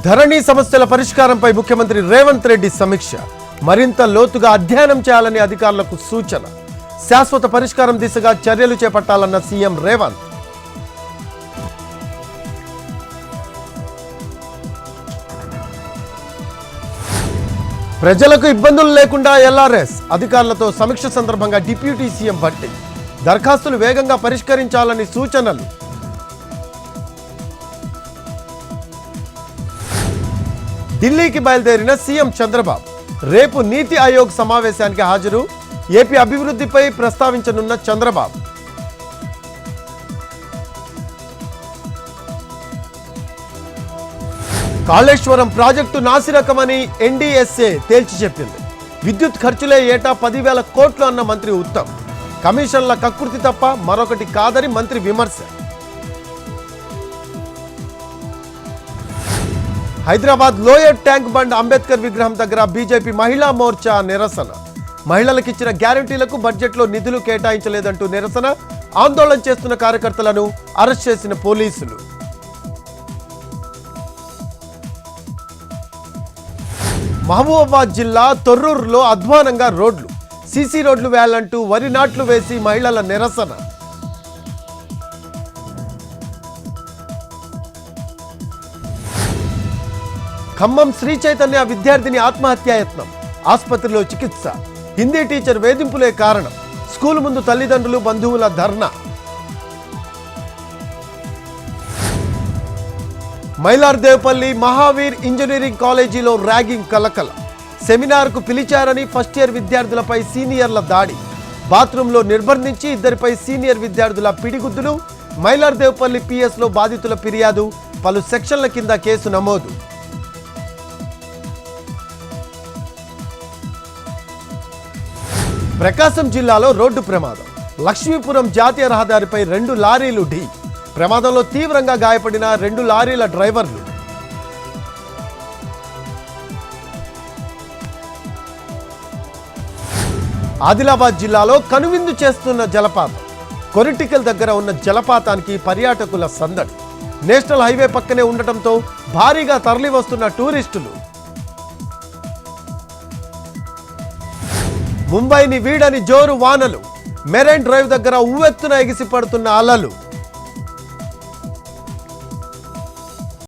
ధరణి సమస్యల పరిష్కారంపై ముఖ్యమంత్రి రేవంత్ రెడ్డి సమీక్ష. మరింత లోతుగా అధ్యయనం చేయాలని అధికారులకు సూచన. శాశ్వత పరిష్కారం దిశగా చర్యలు చేపట్టాలన్న సీఎం రేవంత్. ప్రజలకు ఇబ్బందులు లేకుండా ఎల్ఆర్ఎస్ అధికారులతో సమీక్ష సందర్భంగా డిప్యూటీ సీఎం భట్టి. దరఖాస్తులు వేగంగా పరిష్కరించాలని సూచనలు. ఢిల్లీకి బయలుదేరిన సీఎం చంద్రబాబు రేపు నీతి ఆయోగ్ సమావేశానికి హాజరు. ఏపీ అభివృద్ధిపై ప్రస్తావించనున్న చంద్రబాబు. కాళేశ్వరం ప్రాజెక్టు నాసిరకమని ఎన్డీఎస్ఏ తేల్చి చెప్పింది. విద్యుత్ ఖర్చులే ఏటా 10,000 కోట్లు అన్న మంత్రి ఉత్తమ్. కమిషన్ల కక్కుర్తి తప్ప మరొకటి కాదని మంత్రి విమర్శ. Hyderabad lower tank bund Ambedkar విగ్రహం దగ్గర బీజేపీ మహిళా మోర్చా నిరసన. మహిళలకు ఇచ్చిన గ్యారంటీలకు బడ్జెట్లో నిధులు కేటాయించలేదంటూ నిరసన. ఆందోళన చేస్తున్న కార్యకర్తలను అరెస్ట్ చేసిన పోలీసులు. మహబూబాబాద్ జిల్లా తొర్రూరులో అధ్వానంగా రోడ్లు. సీసీ రోడ్లు వేయాలంటూ వరి నాట్లు వేసి మహిళల నిరసన. ఖమ్మం శ్రీ చైతన్య విద్యార్థిని ఆత్మహత్యాయత్నం. ఆసుపత్రిలో చికిత్స. హిందీ టీచర్ వేధింపులే కారణం. స్కూల్ ముందు తల్లిదండ్రులు బంధువుల ధర్నా. మైలార్దేవ్పల్లి మహావీర్ ఇంజనీరింగ్ కాలేజీలో ర్యాగింగ్ కలకల. సెమినార్కు పిలిచారని ఫస్ట్ ఇయర్ విద్యార్థులపై సీనియర్ల దాడి. బాత్రూంలో నిర్బంధించి ఇద్దరిపై సీనియర్ విద్యార్థుల పిడిగుద్దులు. మైలార్దేవ్పల్లి పిఎస్లో బాధితుల ఫిర్యాదు. పలు సెక్షన్ల కింద కేసు నమోదు. ప్రకాశం జిల్లాలో రోడ్డు ప్రమాదం. లక్ష్మీపురం జాతీయ రహదారిపై 2 లారీలు ఢీ. ప్రమాదంలో తీవ్రంగా గాయపడిన 2 లారీల డ్రైవర్లు. ఆదిలాబాద్ జిల్లాలో కనువిందు చేస్తున్న జలపాతం. కొరిటికల్ దగ్గర ఉన్న జలపాతానికి పర్యాటకుల సందడి. నేషనల్ హైవే పక్కనే ఉండటంతో భారీగా తరలి వస్తున్న టూరిస్టులు. ముంబైని వీడని జోరు వానలు. మెరైన్ డ్రైవ్ దగ్గర ఉవ్వెత్తున ఎగిసి పడుతున్న అలలు.